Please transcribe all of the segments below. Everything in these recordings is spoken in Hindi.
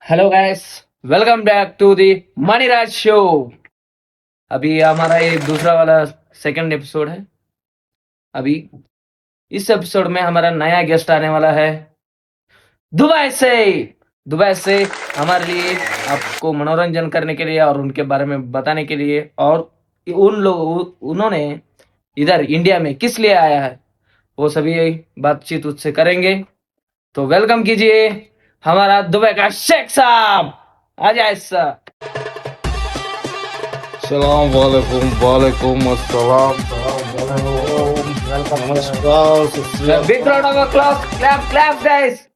Hello guys, welcome back to the Maniraj show. अभी हमारा ये दूसरा वाला सेकंड एपिसोड है। अभी इस एपिसोड में हमारा नया गेस्ट आने वाला है दुबई से। दुबई से हमारे लिए आपको मनोरंजन करने के लिए और उनके बारे में बताने के लिए और उन्होंने इधर इंडिया में किस लिए आया है वो सभी बातचीत उससे करेंगे। तो वेलकम कीजिए हमारा दुबई का शेख साहब। आ जाए सर। सलाम वालेकुम वालेकुम अस्सलाम वालेकुम। Welcome. नमस्कार सत Shri A big round of applause. Clap, clap, guys.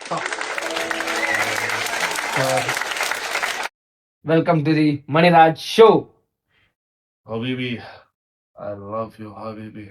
Welcome to the Maniraj show. Habibi, I love you Habibi.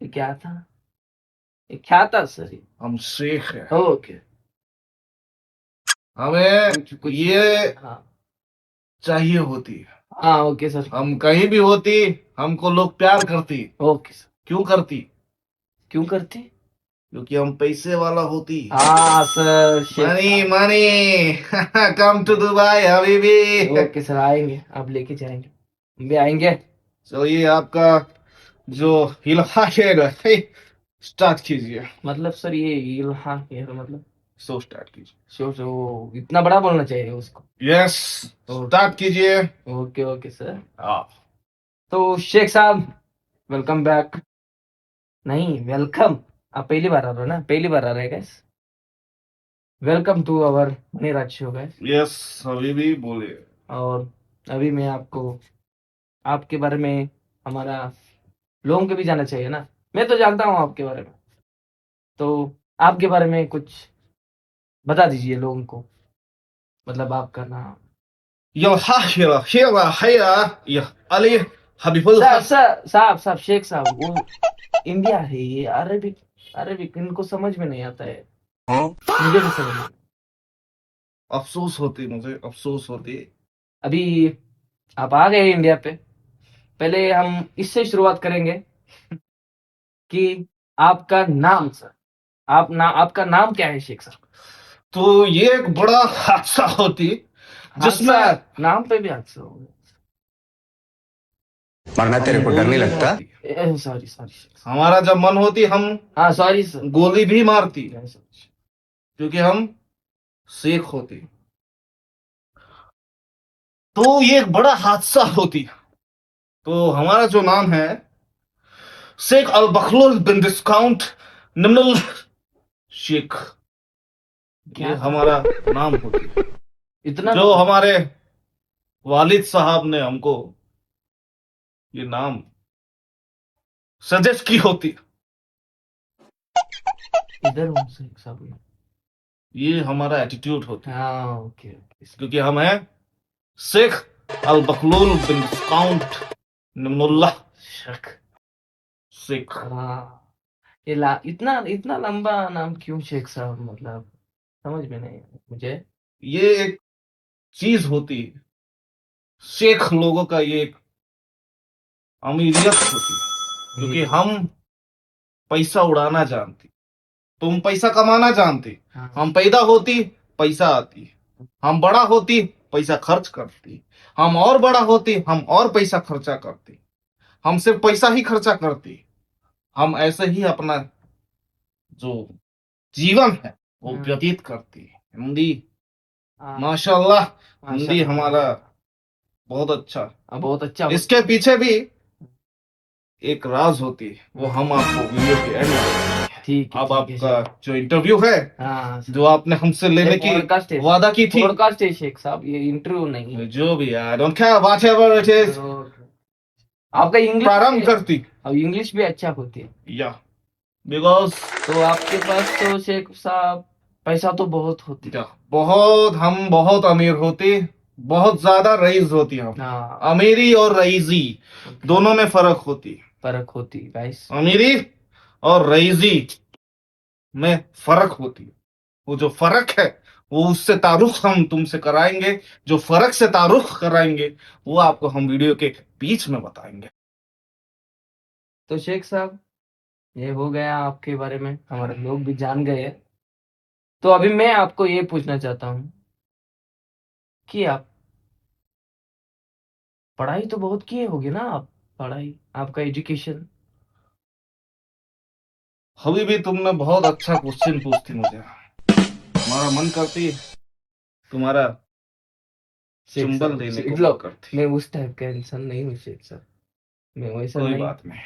ये क्या था? ये क्या था सर? हम शेख हैं। ओके। हमें कुछ ये हाँ चाहिए होती। हाँ ओके सर। हम कहीं भी होती हमको लोग प्यार करती। Okay sir. क्यों करती? क्यों करते? क्योंकि हम पैसे वाला होती। हाँ sir. Money money come to Dubai हबीबी। ओके सर, आएंगे, आप लेके जाएंगे, हम भी आएंगे। चलिए आपका जो हिलहा है स्टार्ट कीजिए। मतलब सर ये हाँ ये मतलब सो स्टार्ट कीजिए। शो वो इतना बड़ा बोलना चाहिए उसको। यस स्टार्ट कीजिए। Okay okay sir. हाँ तो शेख साहब, वेलकम बैक। नहीं, वेलकम। आप पहली बार आ रहे हो ना? पहली बार आ रहे हैं guys. Welcome to our Maniraj show guys. Yes अभी भी बोलिए। और अभी मैं आपको आपके बारे में, हमारा लोगों के भी जानना चाहिए ना। मैं तो जानता हूँ आपके बारे में, तो आपके बारे में कुछ बता दीजिए लोगों को। मतलब आपका नाम। यह हाशिरा हेरा हैरा यह अली हबीबुल सर सर साहब साहब शेख साहब, वो इंडिया है, ये अरबिक अरबिक इनको समझ में नहीं आता है। मुझे भी समझ में। अफसोस होती मुझे अफसोस होती। अभी आप आ गए इंडिया पे, पहले हम इससे शुरुआत करेंगे कि आपका नाम सर, आपका नाम क्या है शेख साहब? तो ये एक बड़ा हादसा होती जिसमें हादसा? नाम पे भी हादसा हो गया। मरना तेरे को डर नहीं लगता? Sorry sorry. हमारा जब मन होती हम हाँ सॉरी सर। गोली भी मारती क्योंकि हम शेख होते। तो ये एक बड़ा हादसा होती। तो हमारा जो नाम है शेख अल बखलुल बिन डिस्काउंट निम्नुल शेख, ये हमारा नाम होती है। इतना जो हमारे वालिद साहब ने हमको ये नाम सजेस्ट की होती। इधर हूँ शेख साहब। ये हमारा एटीट्यूड होता है हाँ ओके। क्योंकि हम हैं शेख अल बखलूल बिन डिस्काउंट निम्नुल्लाह शेख। शेख। हाँ ये इतना इतना लंबा नाम क्यों शेख साहब? मतलब समझ में नहीं आया मुझे। ये एक चीज होती है, शेख लोगों का ये एक अमीरियत होती है क्योंकि हम पैसा उड़ाना जानती, तुम पैसा कमाना जानती। हाँ। हम पैदा होती पैसा आती, हम बड़ा होती पैसा खर्च करती, हम और बड़ा होती हम और पैसा खर्चा करती, हम सिर्फ पैसा ही खर्चा करती। हम ऐसे ही अपना जो जीवन है वो व्यतीत करती। हिंदी माशाल्लाह, हिंदी हमारा बहुत अच्छा। बहुत अच्छा। इसके पीछे भी एक राज होती है, वो हम आपको वीडियो के एंड में बताएंगे। ठीक है। अब आपका जो इंटरव्यू है, हाँ जो आपने हमसे लेने की वादा की थी, पॉडकास्ट है शेख साहब, ये इंटरव्यू नहीं है। जो भी I don't care whatever it is, आपका इंग्लिश प्रारंभ करती अब इंग्लिश भी अच्छा होती है या बिकॉज तो आपके पास तो शेख साहब पैसा तो बहुत होती है। बहुत, हम बहुत अमीर होते, बहुत ज्यादा रईस होती हम। हाँ अमीरी और रईसी दोनों में फर्क होती। फर्क होती गाइस। अमीरी और रईसी में फर्क होती। वो जो फर्क है वो उससे तारुफ हम तुमसे कराएंगे। जो फर्क से तारुफ कराएंगे वो आपको हम वीडियो के बीच में बताएंगे। तो शेख साहब, ये हो गया आपके बारे में, हमारे लोग भी जान गए हैं। तो अभी मैं आपको ये पूछना चाहता हूँ कि आप पढ़ाई तो बहुत किए होगे ना आप, पढ़ाई, आपका एजुकेशन। अभी भी तुमने बहुत अच्छा क्वेश्चन पूछती मुझे। हमारा मन करती तुम्हारा शेख चुंबल साहब, देने को मन लो, करती। मैं उस टाइप का इंसान नहीं हूँ शेख साहब, मैं वैसा कोई नहीं। बात नहीं,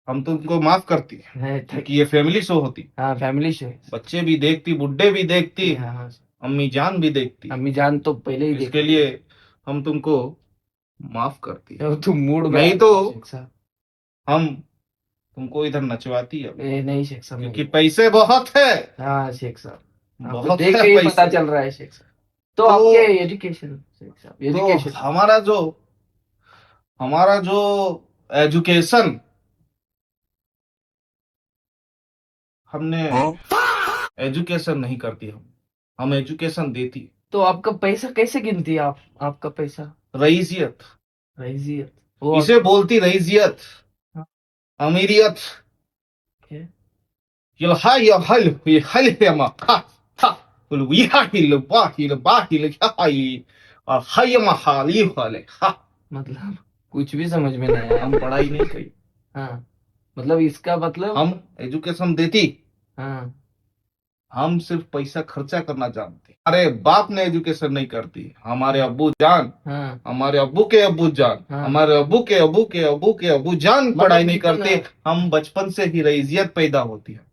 हम तुमको माफ करती है क्योंकि ये फैमिली शो होती। हाँ, फैमिली शो है। बच्चे भी देखती, बुड्ढे भी देखती, हाँ हाँ, अम्मी जान भी देखती। अम्मी जान तो पहले ही इसके देखती। लिए हम तुमको माफ करती। अब तुम मूड में आ नहीं तो गए शेख साहब। हम तुमको इधर नचवाती अब, नहीं शेख साहब, क्योंकि नहीं। पैसे बहुत है। हाँ शेख साहब, आपको बहुत देख है के ही पता पैसे। चल रहा है शेख साहब। तो तो आपके एजुकेशन शेख साहब, तो एजुकेशन। हमारा जो एजुकेशन हमने एजुकेशन नहीं करती, हम एजुकेशन देती। तो आपका पैसा कैसे गिनती है आप, आपका पैसा? रईसियत, रईसियत, वो इसे बोलती रईसियत, हाँ, अमीरियत। क्या? मतलब कुछ भी समझ में नहीं आया। हम पढ़ाई नहीं करी, हाँ, मतलब इसका मतलब। हम एजुकेशन देती, हाँ हम सिर्फ पैसा खर्चा करना जानते। हमारे बाप ने एजुकेशन नहीं करती, हमारे अब्बू जान, हाँ हमारे अब्बू के अब्बू जान, हाँ, हमारे अब्बू के अब्बू के अब्बू के अब्बू जान पढ़ाई मतलब नहीं करते। जितना। हम बचपन से ही रईसियत पैदा होती है।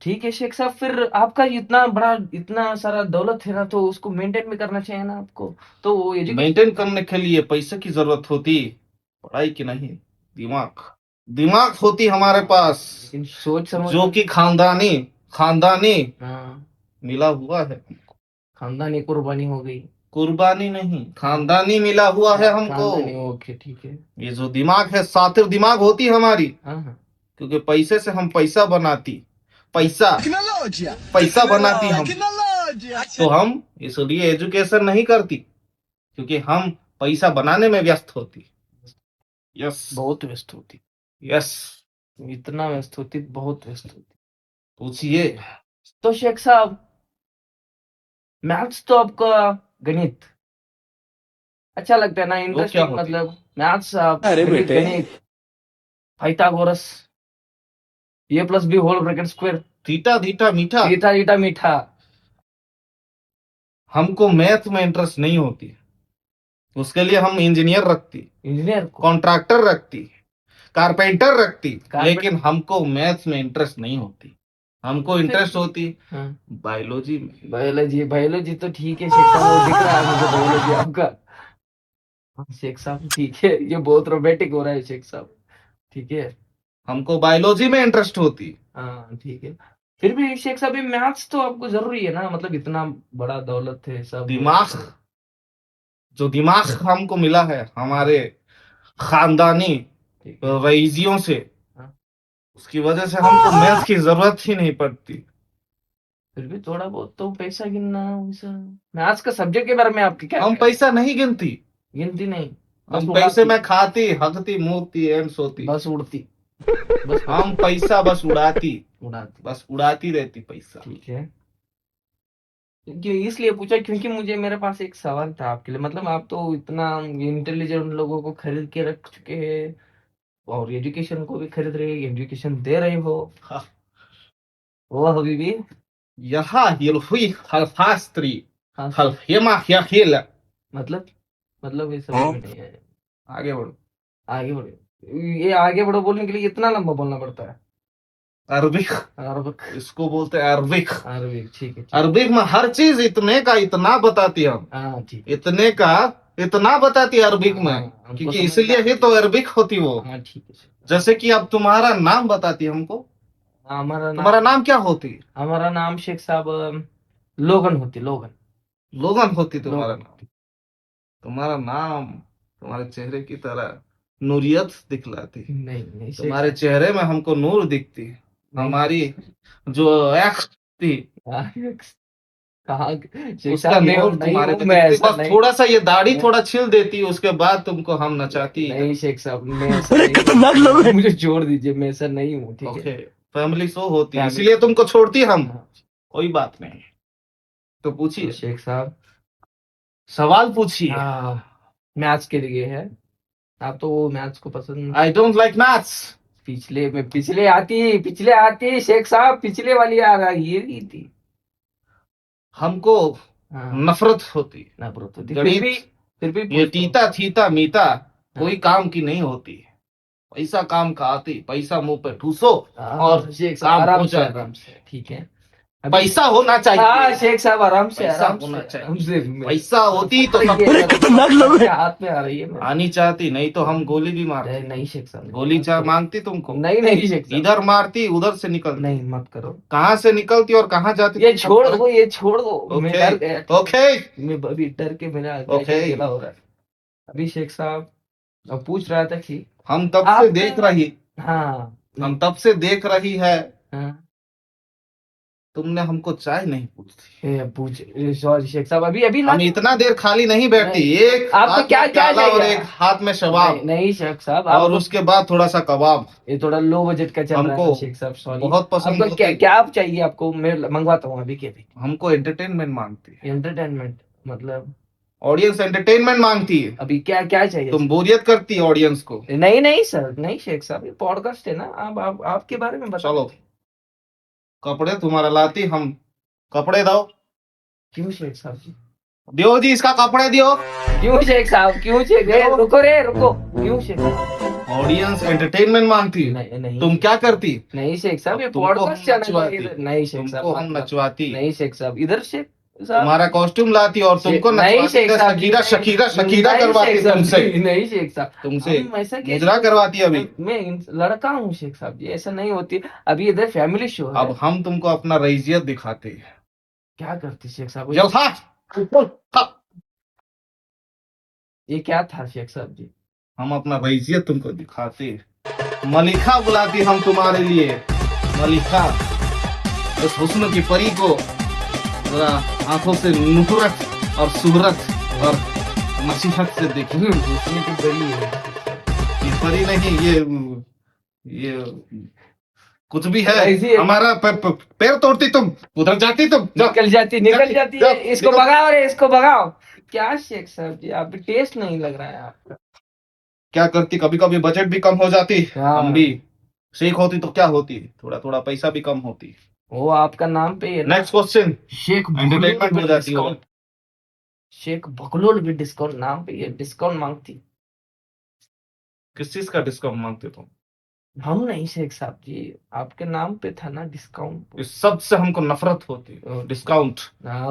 ठीक है शेख साहब, फिर आपका इतना बड़ा, इतना सारा दौलत है ना, तो उसको मेंटेन भी करना चाहिए ना आपको। तो वो मेंटेन एजुकेशन। करने के लिए पैसे की जरूरत होती, पढ़ाई की नहीं। दिमाग, दिमाग होती हमारे पास, लेकिन सोच समझ जो में। कि खानदानी, खानदानी हाँ, मिला हुआ है। खानदानी कुर्बानी हो गई। कुर्बानी नहीं, खानदानी मिला हुआ है हमको। खानदानी, ओके ठीक है। ये जो दिमाग है, सातिर दिमाग होती हमारी, हाँ हाँ, क्योंकि पैसे से हम पैसा बनाती, पैसा Tecnologia! पैसा बनाती हम। Tecnologia! तो हम इसलिए एजुकेशन नहीं करती, क्योंकि हम पैसा बनाने में व्यस्त होती। यस, बहुत व्यस्त होती। यस। इतना व्यस्त होती, बहुत व्यस्त होती। पूछिए। तो शेख साहब, मैथ्स तो आपका, गणित अच्छा लगता है ना, वो क्या इंटरेस्टिंग, होती? मतलब मैथ्स, आप अरे गणित, बेटे। गणित, Pythagoras, A plus B whole bracket square, theta theta मीठा। ईटा ईटा मीठा। हमको मैथ में इंटरेस्ट नहीं होती, उसके लिए हम इंजीनियर रखती, इंजीनियर को, कॉन्ट्रैक्टर रखती, कारपेंटर रखती। कारपेंटर। लेकिन हमको मैथ्स में इंटरेस्ट नहीं होती, हमको इंटरेस्ट होती हाँ, बायोलॉजी में। बायोलॉजी, बायोलॉजी तो ठीक है शेख साहब, वो दिख रहा है मुझे बायोलॉजी आपका। हाँ, शेख साहब ठीक है, ये बहुत रोमांटिक हो रहा है शेख साहब। ठीक है। हमको बायोलॉजी में इंटरेस्ट होती। हाँ ठीक है। फिर भी शेख साहब, मैथ्स तो आपको जरूरी है ना, मतलब इतना बड़ा दौलत है सब। दिमाग, जो दिमाग हमको मिला है हमारे खानदानी ठीक है। रईसियों से, हाँ, उसकी वजह से हमको मैथ्स की जरूरत ही नहीं पड़ती। फिर भी थोड़ा बहुत तो पैसा गिनना वैसा। मैथ्स का सब्जेक्ट के बारे में आपकी क्या हम पैसा नहीं गिनती, गिनती नहीं, बस हम पैसे उड़ाती, में खाती, हगती, मूती एंड सोती। बस उड़ती, बस हम पैसा बस उड़ाती, उड़ाती। बस उड़ाती रहती पैसा। ठीक है। क्योंकि इसलिए पूछा क्योंकि मुझे, मेरे पास एक सवाल था आपके लिए, मतलब आप तो इतना इंटेलिजेंट लोगों को खरीद के रख चुके हैं, और एजुकेशन को भी खरीद रहे, एजुकेशन दे रहे हो। हाँ, वो हबीबी। यहाँ हिल हुई हल्फास्त्री, हाँ, हल्फेमा हिल। मतलब, मतलब ये समझ में नहीं आया। आगे बढ़ो। आगे बढ़ो, ये आगे बढ़ो बोलने के लिए इतना लंबा बोलना पड़ता है? अरबिक, अरबिक, इसको बोलते हैं अरबिक। अरबिक ठीक है, ठीक। अरबिक में हर चीज इतने का इतना बताती है हम, हाँ ठीक। इतने का इतना बताती है अरबिक में, हाँ, हमको क्योंकि समझ इसलिए में। ही तो अरबिक होती वो। हाँ ठीक है। जैसे कि अब तुम्हारा नाम बताती है हमको, हमारा तुम्हारा नाम, नाम क्या होती? हमारा नाम शेख साहब, लोगन होती, लोगन। लोगन होती तुम्हारा लोगन नाम। होती। तुम्हारा नाम तुम्हारे चेहरे की तरह नूरियत दिखलाती, नहीं नहीं शेख तुम्हारे साहब, चेहरे में हमको नूर दिखती। नहीं। हमारी जो एक्स थी, हाँ, कहाँ शेख उसका साहब नहीं नोट नहीं तुम्हारे हूँ पे मैं, दिखते, ऐसा बस नहीं। थोड़ा सा ये दाढ़ी थोड़ा छील देती, उसके बाद तुमको हम नचाती। नहीं शेख साहब, मैं ऐसा नहीं हूँ। मुझे छोड़ दीजिए, मैं ऐसा नहीं हूँ, ठीक है। ओके, फैमिली शो होती है Family इसीलिए show। तुमको छोड़ती हम। हाँ, कोई बात नहीं, तो तो पूछिए, शेख साहब, सवाल पूछिए। हाँ, मैथ्स के लिए है। आप तो वो मैथ्स को पसंद, आई डोंट लाइक मैथ्स। पिछले आती शेख साहब, पिछले वाली आ गई, ये नहीं थी। हमको हाँ, नफरत होती। नफरत होती, गणित फिर भी ये पूछता हूँ। टीता थीता मीता कोई हाँ। काम की नहीं होती। पैसा काम का आती, पैसा मुंह पे ठूसो और शेख साहब काम आराम हो से, जाती। आराम से, ठीक है। अभी पैसा होना चाहिए। हाँ शेख साहब, आराम से, पैसा आराम होना से, चाहिए। आराम से। पैसा होती तो सब ये कुछ आपके हाथ में आ रही है मेरे। आनी चाहती, नहीं तो हम गोली भी मारते। नहीं शेख साहब, गोली चाह मांगती तुमको, नहीं नहीं शेख साहब, इधर मारती उधर से निकलती। नहीं मत करो। कहाँ से निकलती और कहाँ जाती ये तुमको छोड़ फर्क- दो, ये छोड़ दो, मैं डर गया। ओके मैं अभी डर के मेरा ओके। अकेला हो रहा है। अभी शेख साहब, अब पूछ रहा था कि हम तब से आपका- देख रही, हाँ, हम तब से देख रही है, हाँ, तुमने हमको चाय नहीं पूछती। सॉरी शेख साहब, अभी अभी हम इतना देर खाली नहीं बैठती, नहीं। एक आपको हाथ क्या में क्या प्याला और चाहिए? एक हाथ में शबाब, नहीं शेख साहब, और आपको उसके बाद थोड़ा सा कबाब। ये थोड़ा लो बजट का चल रहा है हमको ना शेख साहब, सॉरी। बहुत पसंद आपको होती क्या है। क्या आप चाहिए? आपको मैं मंगवाता हूँ अभी के अभी। हमको एंटरटेनमेंट मांगती है, एंटरटेनमेंट मतलब ऑडियंस एंटरटेनमेंट मांगती है। अभी क्या क्या चाहिए? तुम बोरियत करती ऑडियंस को। नहीं नहीं सर, नहीं शेख साहब, ये पॉडकास्ट है ना, आप आपके बारे में बताओ। चलो, कपड़े तुम्हारा लाती, हम कपड़े दो। क्यों शेख साहब जी? दियो जी, इसका कपड़े दियो। क्यों शेख साहब, क्यों शेख? रुको रे, रुको, क्यों शेख साहब? ऑडियंस एंटरटेनमेंट मांगती है, नहीं नहीं, तुम क्या करती? नहीं शेख साहब, ये तुमको हम पॉडकास्ट चैनल है नचवाती। इधर। नहीं शेख साहब, तुमको हम नचवाती, नहीं शेख साहब, इधर शेख साहब, तुम्हारा कॉस्ट्यूम लाती और तुमको नहीं नचवाती, शेख साहब, शकीरा शकीरा शकीरा नहीं करवाती शेख साहब तुमसे, जी, नहीं शेख साहब, तुमसे हम ऐसा कैसे- मुजरा करवाती अभी। मैं लड़का हूँ शेख साहब जी, ऐसा नहीं होती। अभी इधर फैमिली शो है। अब हम तुमको अपना रईसियत दिखाते हैं। क्या करती शेख साहब? जब हाँ, ये क्या था शेख साहब जी? हम अपना रईसियत तुमको दिखाते हैं। मलिका बुलाती हम तुम्हारे लिए, मलिका, उस हुस्न की परी को जरा आंखों से नुसरत और सूरत और नसीहत से देखी। उसमें तो बड़ी है। ये परी नहीं, ये कुछ भी है। ऐसी है। हमारा पैर तोड़ती तुम, उधर जाती तुम, जाओ। निकल जाती है। जाओ, इसको निकल। भगाओ रे, इसको भगाओ। क्या शेख साहब जी, आप टेस्ट नहीं लग रहा है आपका। क्या करती, कभी कभी बजट भी कम हो जाती, हाँ। हम भी शेख होती तो क्या होती, थोड़ा थोड़ा पैसा भी कम होती। वो आपका नाम पे है ना, नेक्स्ट क्वेश्चन, शेख एंटरटेनमेंट हो जाती हो। शेख बकलोल भी डिस्काउंट नाम पे ये डिस्काउंट मांगती। किस चीज का डिस्काउंट मांगते तुम? हम नहीं शेख साहब जी, आपके नाम पे था ना डिस्काउंट। इस सब से हमको नफरत होती, डिस्काउंट।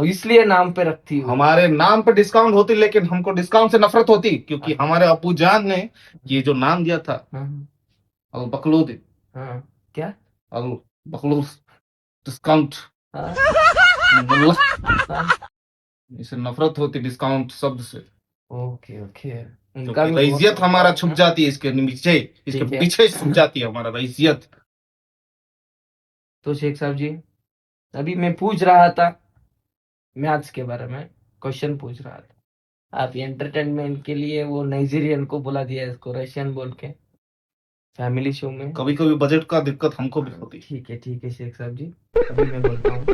इसलिए नाम पे रखती हूँ। हमारे नाम पे डिस्काउंट होती, लेकिन हमको डिस्काउंट से नफरत होती, क्योंकि हमारे अब्बू जान ने ये जो नाम दिया था, हाँ, अल बकलूद, हाँ, क्या? अल बकलूद डिस्काउंट, हाँ, मुल्ला, हाँ। इसे नफरत होती डिस्काउंट शब्द से। ओके ओके, उनका क्योंकि भी रईसियत बहुत- हमारा छुप जाती है इसके नीचे, इसके ठीक है। पीछे छुप जाती है हमारा रईसियत। तो शेख साहब जी, अभी मैं पूछ रहा था मैथ्स के बारे में, क्वेश्चन पूछ रहा था। आप एंटरटेनमेंट के लिए वो नाइजीरियन को बुला दिया, इसको रशियन बोल के, फैमिली शो में। कभी कभी बजट का दिक्कत हमको भी होती। ठीक है शेख साहब जी, अभी मैं बोलता हूँ।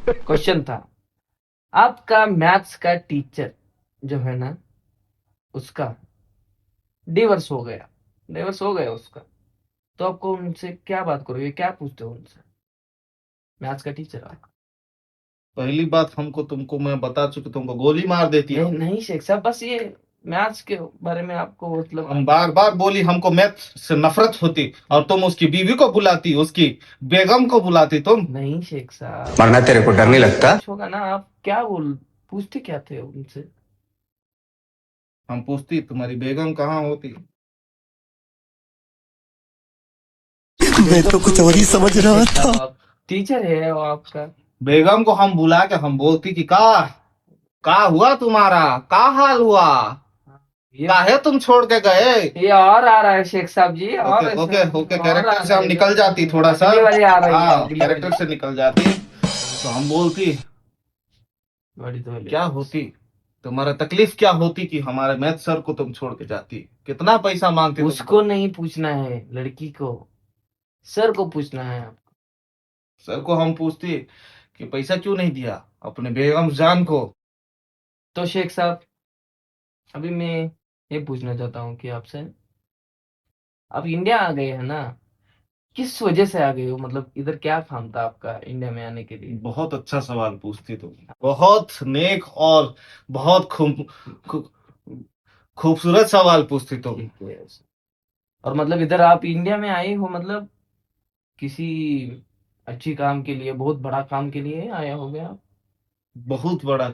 क्वेश्चन था, आपका मैथ्स का टीचर जो है ना, उसका डिवोर्स हो गया उसका, तो आपको उनसे क्या बात करोगे, क्या पूछते हो उनसे? मैथ्स का टीचर आपका। पहली बात, हमको तुमको मैं बता चुकी, तुमको गोली मार देती है। नहीं शेख साहब, बस ये मैथ्स के बारे में आपको मतलब हम बार बार बोली हमको मैथ से नफरत होती, और तुम उसकी बीवी को बुलाती, उसकी बेगम को बुलाती तुम। नहीं शेख साहब, मरना तेरे को डर नहीं लगता? कुछ होगा ना, आप क्या पूछते क्या थे उनसे? हम पूछती तुम्हारी बेगम कहाँ होती। मैं तो कुछ और ही समझ रहा था। टीचर है वो आपका। बेगम को हम बुला के हम बोलती कि का हुआ तुम्हारा, का हाल हुआ, ये काहे तुम छोड़ के गए। ये और आ रहा है शेख साहब जी, और ओके ओके ओके, और कैरेक्टर आ से हम रहा है। निकल जाती थोड़ा सा। अगली वाली आ रही है, हाँ, अगली कैरेक्टर वाली। से निकल जाती, तो हम बोलती बड़ी तो ले। क्या होती, तुम्हारा तकलीफ क्या होती कि हमारे मैथ सर को तुम छोड़ के जाती? कितना पैसा मांगते तुम? उसको नहीं पूछना है, लड़की को, सर को पूछना है। सर को हम पूछते कि पैसा क्यों नहीं दिया अपने बेगम जान को? तो शेख साहब, अभी मैं ये पूछना चाहता हूँ कि आपसे, आप इंडिया आ गए हैं ना, किस वजह से आ गए हो? मतलब इधर क्या काम था आपका इंडिया में आने के लिए? बहुत अच्छा सवाल पूछती तुम, बहुत नेक और बहुत खूबसूरत सवाल पूछती तुम। ठीक है। और मतलब इधर आप इंडिया में आए हो, मतलब किसी अच्छी काम के लिए, बहुत बड़ा काम के लिए आया हो गया आप? बहुत बड़ा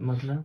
मतलब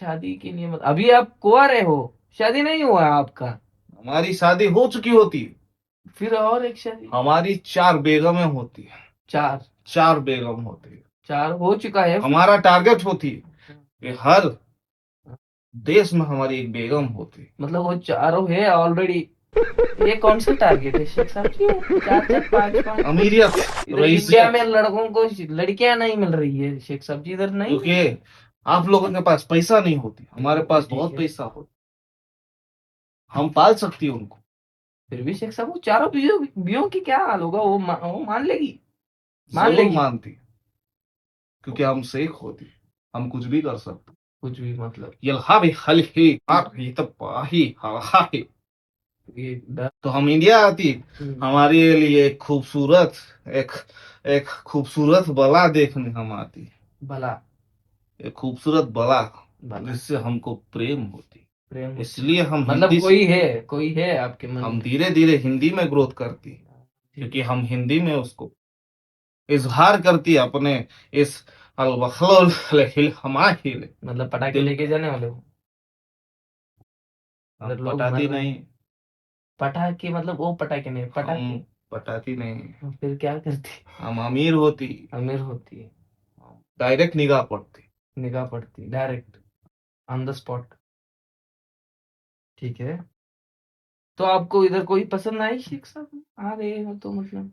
शादी के लिए? मतलब अभी आप कुंवारे हो, शादी नहीं हुआ आपका? हमारी शादी हो चुकी होती, फिर और एक शादी? हमारी 4 बेगमें होती, चार? 4 बेगम होती। चार हो चुका है? हमारा टारगेट होती कि हर देश में हमारी एक बेगम होती। मतलब वो चारों है ऑलरेडी? ये कौन सा टारगेट है शेख साहब जी? चार चार पांच पांच? अमीरियत इधर इंडिया में रईसियत, लड़कों को लड़कियां नहीं मिल रही है शेख साहब जी, इधर नहीं? क्योंकि आप लोगों के पास पैसा नहीं होती, हमारे पास ठीक बहुत है। पैसा होता, हम पाल सकती हैं उनको। फिर भी शेख साहब, वो चारों बीवियों की क्या हाल होगा? वो मान लेगी? मान जरूर लेगी? मानती, क्योंकि हम शेख होती, हम कुछ भी कर सकते। कुछ भी मतलब? यल्हाबी हलही आरही तबाही हाही। ये डर। तो हम इंडिया आती, हमारे लिए एक खूबसूरत, एक एक खूबसूरत बला देखने हम आती, भला? एक खूबसूरत बला भला जिससे हमको प्रेम होती। प्रेम? इसलिए हम मतलब हिंदी कोई है आपके मन हम में? धीरे धीरे हिंदी में ग्रोथ करती, क्योंकि हम हिंदी में उसको इजहार करती अपने इस अलवखल हमाहिल मतलब पटाखे दिल। लेके जाने वाले हो? हम इधर लोग मर पटाती रहे हैं। नहीं, पटाखे मतलब वो पटाखे नहीं, पटाखे? हम पटाती नहीं, फिर क्या करती? हम अमीर होती, अमीर होती है? डायरेक्ट निगाह पड़ती। निगाह पड़ती डायरेक्ट, ऑन द स्पॉट? ठीक है। तो आपको इधर कोई पसंद आई शेख साहब? आ गए हो तो मतलब?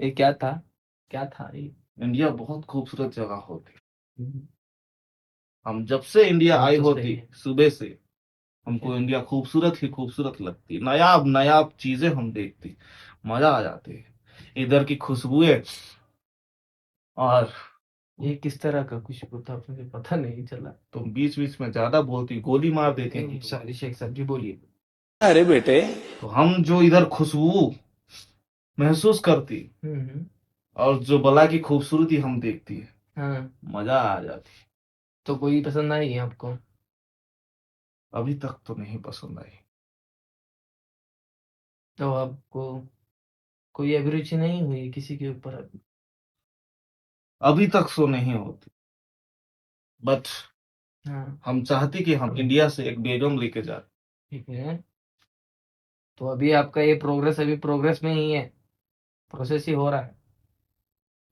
ये क्या था? क्या था ये? इंडिया बहुत खूबसूरत जगह होती, हम्म, हम जब से इंडिया बात आई तो सही होती है। सुबह से हमको इंडिया खूबसूरत ही खूबसूरत लगती, नायाब नायाब चीजें हम देखती, मजा आ जाती है इधर की खुशबुएं। और ये किस तरह का खुशबू था, मुझे पता नहीं चला। तुम बीच बीच में ज्यादा बोलती, गोली मार देती नहीं, तुम। सॉरी शेख साहब जी, बोलिए। अरे बेटे तो हम जो इधर खुशबू महसूस करती हम्म। और जो बला की खूबसूरती हम देखती है, हाँ। मजा आ जाती। तो कोई पसंद आई है आपको? अभी तक तो नहीं पसंद आई, तो आपको कोई अभिरुचि नहीं हुई किसी के ऊपर अभी? अभी तक सो नहीं होती, बट हाँ। हम चाहती कि हम इंडिया से एक बेगम लेके जाए। ठीक है। तो अभी आपका ये प्रोग्रेस अभी प्रोग्रेस में ही है, प्रोसेस ही हो रहा है?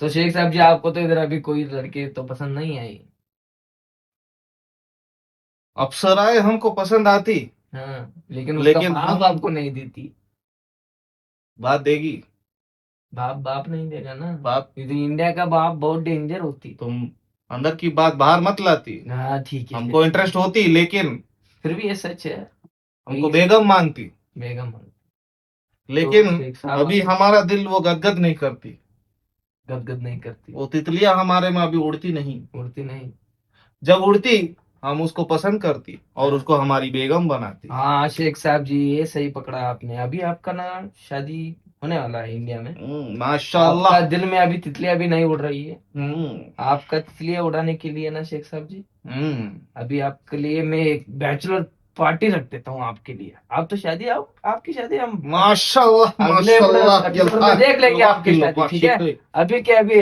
तो शेख साहब जी, आपको तो इधर अभी कोई लड़के तो पसंद नहीं आई? अप्सराएं हमको पसंद आती, हाँ, लेकिन उसका लेकिन बाप हम आपको नहीं देती? बात देगी। बाप बाप नहीं देगा ना? बात ये तो इंडिया का बाप बहुत डेंजर होती। तुम अंदर की बात बाहर मत लाती। हाँ ठीक है, हमको इंटरेस्ट होती, लेकिन फिर भी ये सच है। हमको वही बेगम मांगती, बेगम। तो लेकिन शेख साहब अभी हमारा दिल वो गदगद नहीं करती, गदगद नहीं करती? वो तितलियां हमारे में अभी उड़ती नहीं। उड़ती नहीं? जब उड़ती हम उसको पसंद करती और हाँ। उसको हमारी बेगम बनाती। हाँ शेख साहब जी, ये सही पकड़ा आपने। अभी आपका ना शादी होने वाला है इंडिया में। माशाल्लाह। आपका दिल में अभी तितलियां भी नहीं उड़ रही है। हम्म आपका तितलियां उड़ाने के लिए ना शेख साहब जी, हम्म अभी आपके लिए मैं एक बैचलर पार्टी रख देता हूँ आपके लिए। आप तो शादी, आप आपकी शादी हम माशाल्लाह अगले माशाल्लाह एपिसोड में देख लेंगे आपकी शादी, ठीक है? अभी क्या, अभी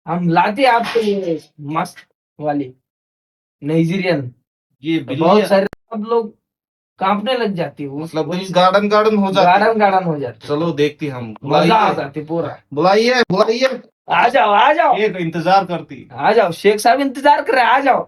हम लाते हैं आपके लिए मस्त वाली नाइजीरियन, ये बहुत बिल्लियां सारे सब लोग कांपने लग जाती है मतलब दिल गार्डन गार्डन हो जाता है। गार्डन गार्डन हो जाती चलो देखती हम, है, मजा आ बुलाइए जाती पूरा। बुलाइए बुलाइए, आ जाओ आ जाओ एक इंतजार करती। आ जाओ, शेख साहब इंतजार कर रहे हैं, आ जाओ।